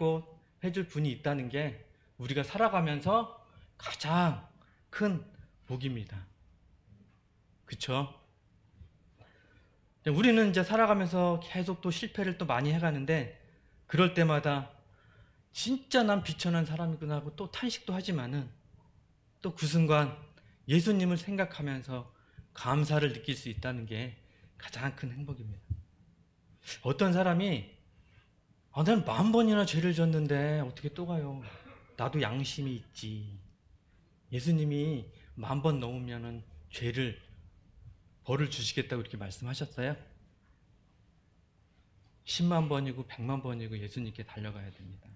분이 있다는 게 우리가 살아가면서 가장 큰 복입니다. 그쵸? 우리는 이제 살아가면서 계속 또 실패를 또 많이 해가는데, 그럴 때마다 진짜 난 비천한 사람이구나 하고 또 탄식도 하지만은, 또 그 순간 예수님을 생각하면서 감사를 느낄 수 있다는 게 가장 큰 행복입니다. 어떤 사람이 난 10,000번이나 죄를 졌는데 어떻게 또 가요? 나도 양심이 있지. 예수님이 10,000번 넘으면은 벌을 주시겠다고 이렇게 말씀하셨어요? 10만 번이고 100만 번이고 예수님께 달려가야 됩니다.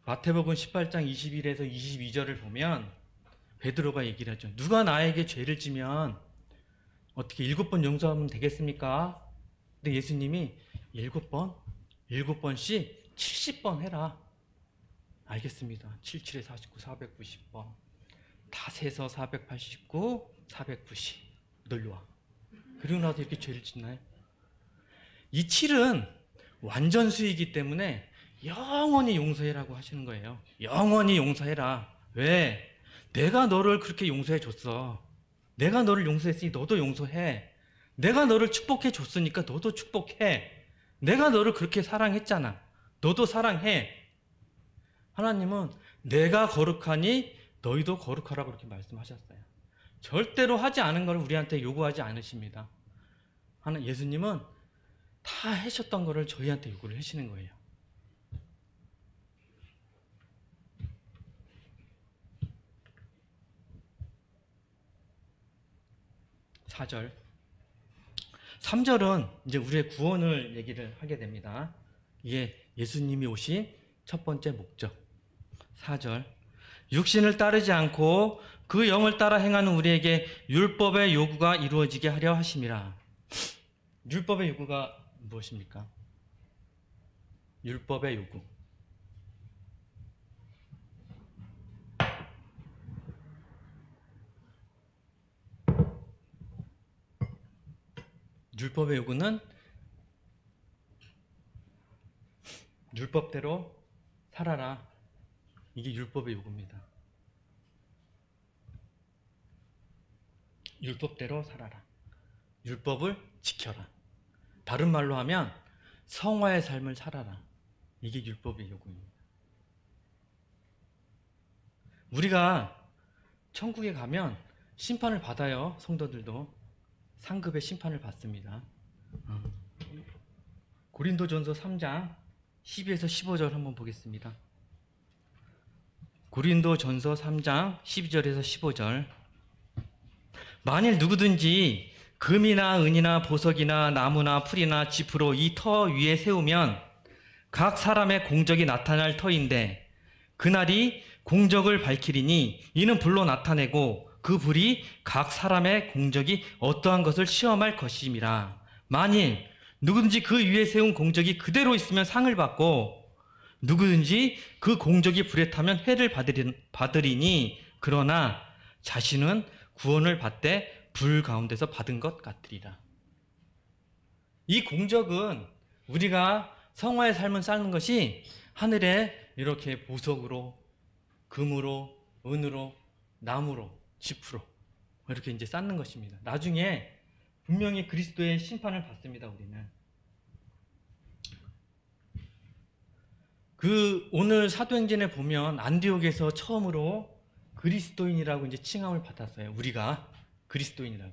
마태복음 18장 21에서 22절을 보면 베드로가 얘기를 하죠. 누가 나에게 죄를 지면 어떻게 7번 용서하면 되겠습니까? 근데 예수님이 7번씩 70번 해라. 알겠습니다. 77에 49, 490번. 다 세서 489, 490. 놀러와. 그리고 나서 이렇게 죄를 짓나요? 이 7은 완전수이기 때문에 영원히 용서해라고 하시는 거예요. 영원히 용서해라. 왜? 내가 너를 그렇게 용서해 줬어. 내가 너를 용서했으니 너도 용서해. 내가 너를 축복해 줬으니까 너도 축복해. 내가 너를 그렇게 사랑했잖아. 너도 사랑해. 하나님은 내가 거룩하니 너희도 거룩하라고 그렇게 말씀하셨어요. 절대로 하지 않은 걸 우리한테 요구하지 않으십니다. 예수님은 다 하셨던 거를 저희한테 요구를 하시는 거예요. (4절) 3절은 이제 우리의 구원을 얘기를 하게 됩니다. 이게 예수님이 오신 첫 번째 목적. 4절, 육신을 따르지 않고 그 영을 따라 행하는 우리에게 율법의 요구가 이루어지게 하려 하심이라. 율법의 요구가 무엇입니까? 율법의 요구. 율법의 요구는 율법대로 살아라. 이게 율법의 요구입니다. 율법대로 살아라. 율법을 지켜라. 다른 말로 하면 성화의 삶을 살아라. 이게 율법의 요구입니다. 우리가 천국에 가면 심판을 받아요. 성도들도 상급의 심판을 받습니다. 고린도전서 3장 12에서 15절 한번 보겠습니다. 고린도전서 3장 12절에서 15절. 만일 누구든지 금이나 은이나 보석이나 나무나 풀이나 짚으로 이 터 위에 세우면 각 사람의 공적이 나타날 터인데 그날이 공적을 밝히리니 이는 불로 나타내고 그 불이 각 사람의 공적이 어떠한 것을 시험할 것임이라. 만일 누구든지 그 위에 세운 공적이 그대로 있으면 상을 받고 누구든지 그 공적이 불에 타면 해를 받으리니 그러나 자신은 구원을 받되 불 가운데서 받은 것 같으리라. 이 공적은 우리가 성화의 삶을 사는 것이 하늘에 이렇게 보석으로, 금으로, 은으로, 나무로, 짚으로 이렇게 이제 쌓는 것입니다. 나중에 분명히 그리스도의 심판을 받습니다. 우리는 오늘 사도행전에 보면 안디옥에서 처음으로 그리스도인이라고 이제 칭함을 받았어요. 우리가 그리스도인이라고.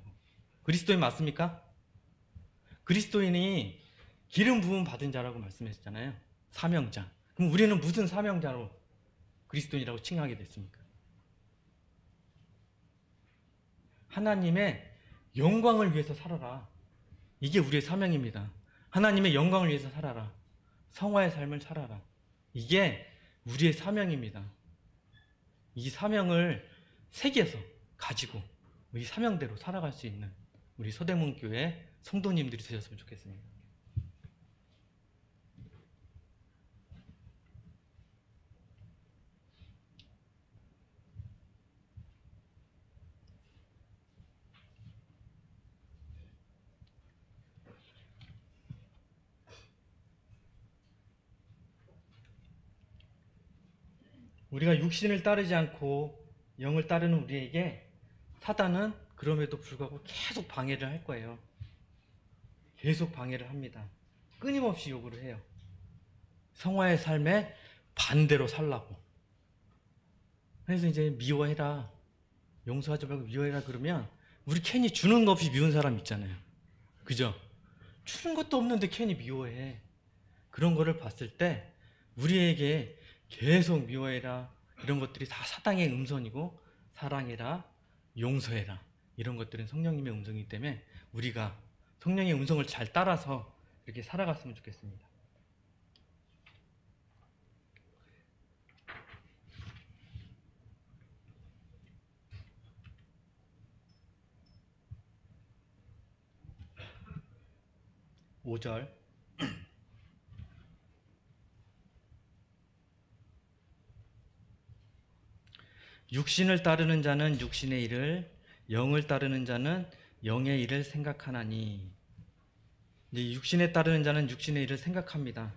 그리스도인 맞습니까? 그리스도인이 기름 부음 받은 자라고 말씀하셨잖아요. 사명자. 그럼 우리는 무슨 사명자로 그리스도인이라고 칭하게 됐습니까? 하나님의 영광을 위해서 살아라. 이게 우리의 사명입니다. 하나님의 영광을 위해서 살아라. 성화의 삶을 살아라. 이게 우리의 사명입니다. 이 사명을 새겨서 가지고 이 사명대로 살아갈 수 있는 우리 서대문교회 성도님들이 되셨으면 좋겠습니다. 우리가 육신을 따르지 않고 영을 따르는 우리에게 사단은 그럼에도 불구하고 계속 방해를 할 거예요. 계속 방해를 합니다. 끊임없이 요구를 해요. 성화의 삶에 반대로 살라고. 그래서 이제 미워해라. 용서하지 말고 미워해라 그러면 우리 괜히 주는 거 없이 미운 사람 있잖아요. 그죠? 주는 것도 없는데 괜히 미워해. 그런 거를 봤을 때 우리에게 계속 미워해라 이런 것들이 다 사단의 음성이고 사랑해라 용서해라 이런 것들은 성령님의 음성이기 때문에 우리가 성령의 음성을 잘 따라서 이렇게 살아갔으면 좋겠습니다. (5절) 육신을 따르는 자는 육신의 일을, 영을 따르는 자는 영의 일을 생각하나니. 이제 육신에 따르는 자는 육신의 일을 생각합니다.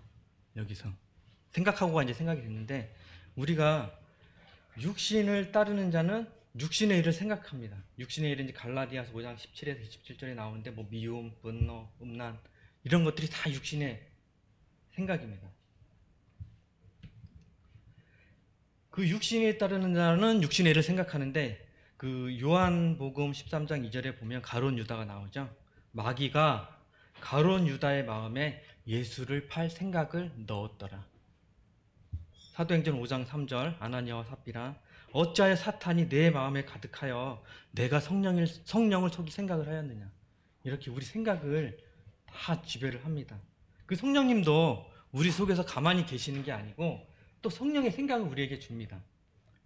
여기서 생각하고가 이제 생각이 됐는데 우리가 육신을 따르는 자는 육신의 일을 생각합니다. 육신의 일은 이제 갈라디아서 5장 17에서 27절에 나오는데 뭐 미움, 분노, 음란 이런 것들이 다 육신의 생각입니다. 그 육신에 따르는 자는 육신의 일을 생각하는데 그 요한복음 13장 2절에 보면 가룟 유다가 나오죠. 마귀가 가룟 유다의 마음에 예수를 팔 생각을 넣었더라. 사도행전 5장 3절 아나니아와 삽비라 어찌하여 사탄이 내 마음에 가득하여 내가 성령을 속일 생각을 하였느냐. 이렇게 우리 생각을 다 지배를 합니다. 그 성령님도 우리 속에서 가만히 계시는 게 아니고 또 성령의 생각을 우리에게 줍니다.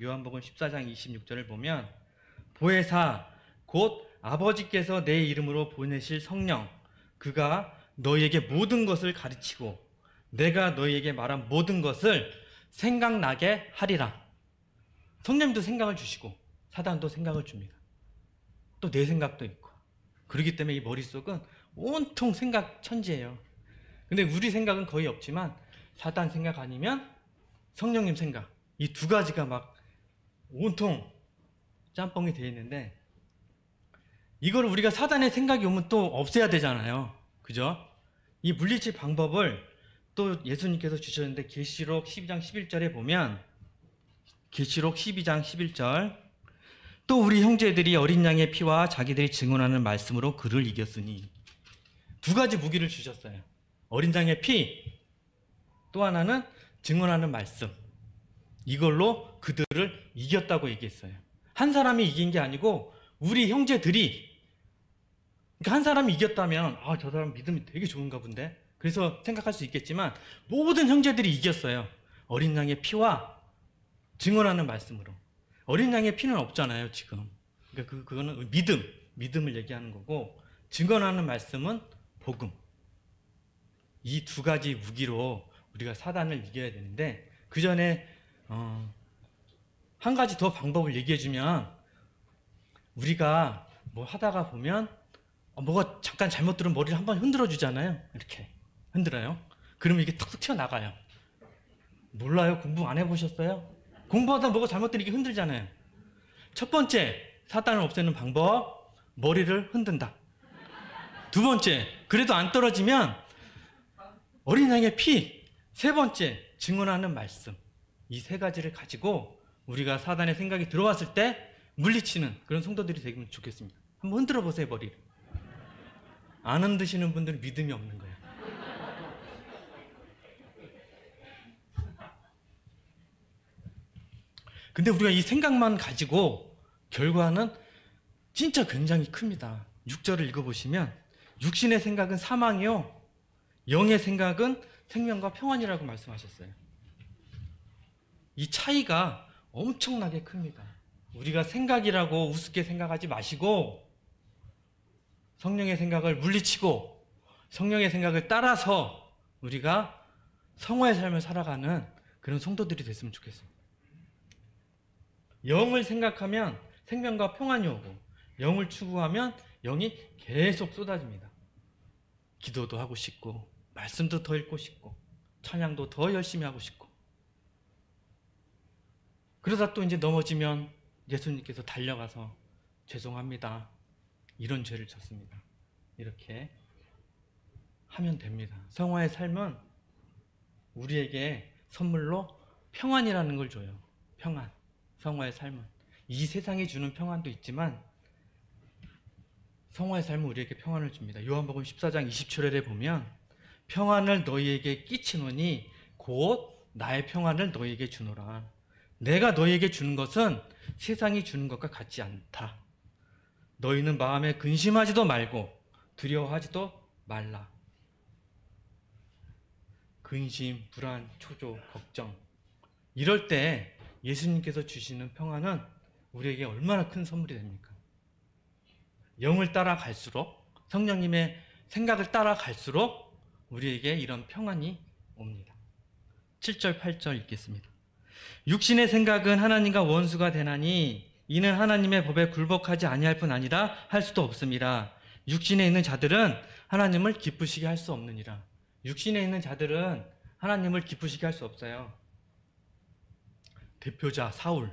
요한복음 14장 26절을 보면 보혜사 곧 아버지께서 내 이름으로 보내실 성령 그가 너희에게 모든 것을 가르치고 내가 너희에게 말한 모든 것을 생각나게 하리라. 성령님도 생각을 주시고 사단도 생각을 줍니다. 또 내 생각도 있고 그렇기 때문에 이 머릿속은 온통 생각 천지예요. 근데 우리 생각은 거의 없지만 사단 생각 아니면 성령님 생각 이 두 가지가 막 온통 짬뽕이 되어 있는데 이걸 우리가 사단의 생각이 오면 또 없애야 되잖아요. 그죠? 이 물리칠 방법을 또 예수님께서 주셨는데 계시록 12장 11절에 보면 계시록 12장 11절 또 우리 형제들이 어린 양의 피와 자기들이 증언하는 말씀으로 그를 이겼으니 두 가지 무기를 주셨어요. 어린 양의 피 또 하나는 증언하는 말씀 이걸로 그들을 이겼다고 얘기했어요. 한 사람이 이긴 게 아니고 우리 형제들이 그러니까 한 사람이 이겼다면 아, 저 사람 믿음이 되게 좋은가 본데 그래서 생각할 수 있겠지만 모든 형제들이 이겼어요. 어린 양의 피와 증언하는 말씀으로. 어린 양의 피는 없잖아요 지금. 그러니까 그거는 믿음을 얘기하는 거고 증언하는 말씀은 복음. 이 두 가지 무기로 우리가 사단을 이겨야 되는데 그 전에 한 가지 더 방법을 얘기해주면 우리가 뭐 하다가 보면 뭐가 잠깐 잘못 들으면 머리를 한번 흔들어 주잖아요. 이렇게 흔들어요. 그러면 이게 툭툭 튀어나가요. 몰라요? 공부 안 해보셨어요? 공부하다 뭐가 잘못 들으면 이게 흔들잖아요. 첫 번째 사단을 없애는 방법 머리를 흔든다. 두 번째 그래도 안 떨어지면 어린 양의 피. 세 번째 증언하는 말씀. 이 세 가지를 가지고 우리가 사단의 생각이 들어왔을 때 물리치는 그런 성도들이 되면 좋겠습니다. 한번 흔들어 보세요, 머리를. 안 흔드시는 분들은 믿음이 없는 거예요. 근데 우리가 이 생각만 가지고 결과는 진짜 굉장히 큽니다. 6절을 읽어보시면 육신의 생각은 사망이요 영의 생각은 생명과 평안이라고 말씀하셨어요. 이 차이가 엄청나게 큽니다. 우리가 생각이라고 우습게 생각하지 마시고 성령의 생각을 물리치고 성령의 생각을 따라서 우리가 성화의 삶을 살아가는 그런 성도들이 됐으면 좋겠습니다. 영을 생각하면 생명과 평안이 오고 영을 추구하면 영이 계속 쏟아집니다. 기도도 하고 싶고 말씀도 더 읽고 싶고 찬양도 더 열심히 하고 싶고 그러다 또 이제 넘어지면 예수님께서 달려가서 죄송합니다. 이런 죄를 졌습니다. 이렇게 하면 됩니다. 성화의 삶은 우리에게 선물로 평안이라는 걸 줘요. 평안. 성화의 삶은 이 세상이 주는 평안도 있지만 성화의 삶은 우리에게 평안을 줍니다. 요한복음 14장 20절에 보면 평안을 너희에게 끼치노니 곧 나의 평안을 너희에게 주노라. 내가 너희에게 주는 것은 세상이 주는 것과 같지 않다. 너희는 마음에 근심하지도 말고 두려워하지도 말라. 근심, 불안, 초조, 걱정 이럴 때 예수님께서 주시는 평안은 우리에게 얼마나 큰 선물이 됩니까? 영을 따라갈수록 성령님의 생각을 따라갈수록 우리에게 이런 평안이 옵니다. 7절, 8절 읽겠습니다. 육신의 생각은 하나님과 원수가 되나니 이는 하나님의 법에 굴복하지 아니할 뿐 아니라 할 수도 없음이라. 육신에 있는 자들은 하나님을 기쁘시게 할 수 없느니라. 육신에 있는 자들은 하나님을 기쁘시게 할 수 없어요. 대표자 사울.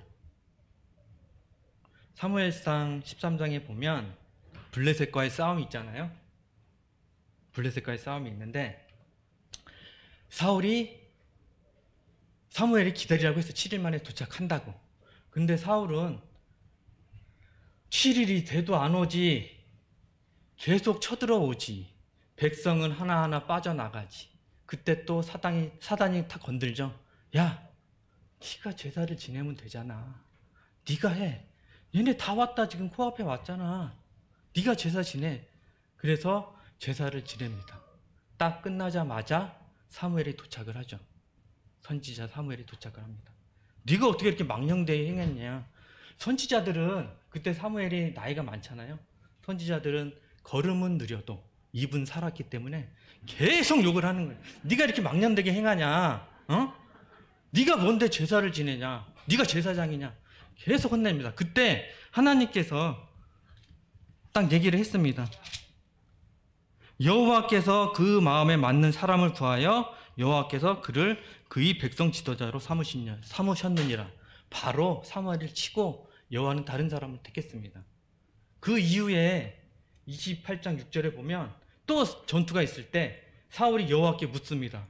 사무엘상 13장에 보면 블레셋과의 싸움이 있잖아요. 블레셋과의 싸움이 있는데 사무엘이 기다리라고 해서 7일 만에 도착한다고. 근데 사울은 7일이 돼도 안 오지. 계속 쳐들어오지. 백성은 하나하나 빠져나가지. 그때 또 사단이 다 건들죠. 야, 네가 제사를 지내면 되잖아. 네가 해. 얘네 다 왔다. 지금 코앞에 왔잖아. 네가 제사 지내. 그래서 제사를 지냅니다. 딱 끝나자마자 사무엘이 도착을 하죠. 선지자 사무엘이 도착을 합니다. 네가 어떻게 이렇게 망령되이 행했냐. 선지자들은 그때 사무엘이 나이가 많잖아요. 선지자들은 걸음은 느려도 입은 살았기 때문에 계속 욕을 하는 거예요. 네가 이렇게 망령되게 행하냐. 네가 뭔데 제사를 지내냐. 네가 제사장이냐. 계속 혼냅니다. 그때 하나님께서 딱 얘기를 했습니다. 여호와께서 그 마음에 맞는 사람을 구하여 여호와께서 그를 그의 백성 지도자로 삼으셨느니라. 바로 사무엘을 치고 여호와는 다른 사람을 택했습니다. 그 이후에 28장 6절에 보면 또 전투가 있을 때 사울이 여호와께 묻습니다.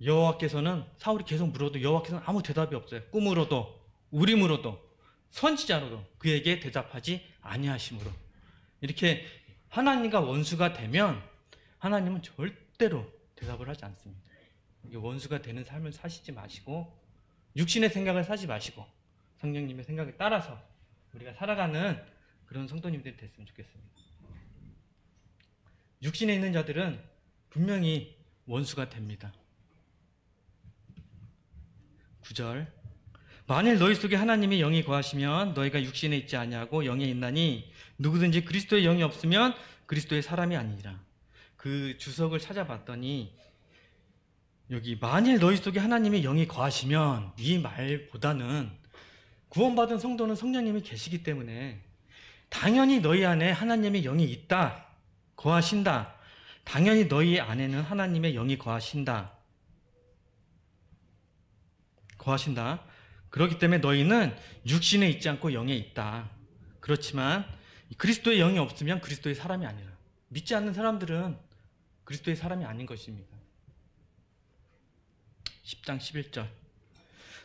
여호와께서는 사울이 계속 물어도 여호와께서는 아무 대답이 없어요. 꿈으로도 우림으로도 선지자로도 그에게 대답하지 아니하심으로. 이렇게 하나님과 원수가 되면 하나님은 절대로 대답을 하지 않습니다. 원수가 되는 삶을 사시지 마시고 육신의 생각을 사지 마시고 성령님의 생각을 따라서 우리가 살아가는 그런 성도님들이 됐으면 좋겠습니다. 육신에 있는 자들은 분명히 원수가 됩니다. 9절 만일 너희 속에 하나님의 영이 거하시면 너희가 육신에 있지 아니하고 영에 있나니 누구든지 그리스도의 영이 없으면 그리스도의 사람이 아니니라. 그 주석을 찾아봤더니 여기 만일 너희 속에 하나님의 영이 거하시면 이 말보다는 구원받은 성도는 성령님이 계시기 때문에 당연히 너희 안에 하나님의 영이 있다. 거하신다. 당연히 너희 안에는 하나님의 영이 거하신다. 그렇기 때문에 너희는 육신에 있지 않고 영에 있다. 그렇지만 그리스도의 영이 없으면 그리스도의 사람이 아니라. 믿지 않는 사람들은 그리스도의 사람이 아닌 것입니다. 10장 11절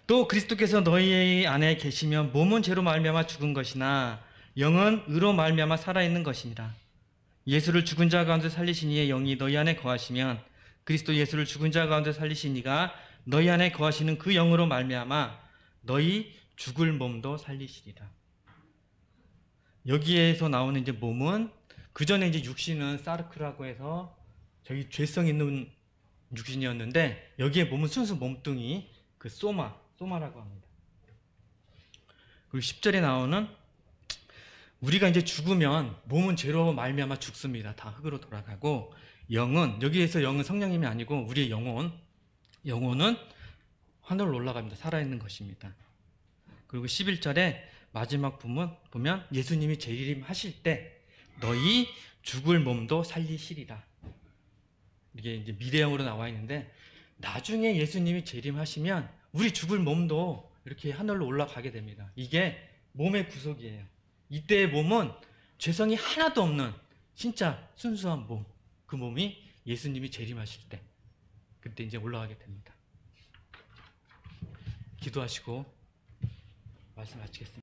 또 그리스도께서 너희 안에 계시면 몸은 죄로 말미암아 죽은 것이나 영은 의로 말미암아 살아있는 것이니라. 예수를 죽은 자 가운데 살리신 이의 영이 너희 안에 거하시면 그리스도 예수를 죽은 자 가운데 살리신 이가 너희 안에 거하시는 그 영으로 말미암아 너희 죽을 몸도 살리시리라. 여기에서 나오는 이제 몸은, 그 전에 이제 육신은 사르크라고 해서 저기 죄성 있는 육신이었는데, 여기에 몸은 순수 몸뚱이, 그 소마라고 합니다. 그리고 10절에 나오는, 우리가 이제 죽으면 몸은 죄로 말미암아 죽습니다. 다 흙으로 돌아가고, 영은, 여기에서 영은 성령님이 아니고 우리의 영혼은 하늘로 올라갑니다. 살아있는 것입니다. 그리고 11절에 마지막 부분 보면 예수님이 재림하실 때 너희 죽을 몸도 살리시리라. 이게 이제 미래형으로 나와 있는데, 나중에 예수님이 재림하시면 우리 죽을 몸도 이렇게 하늘로 올라가게 됩니다. 이게 몸의 구속이에요. 이때의 몸은 죄성이 하나도 없는 진짜 순수한 몸, 그 몸이 예수님이 재림하실 때 그때 이제 올라가게 됩니다. 기도하시고 말씀 마치겠습니다.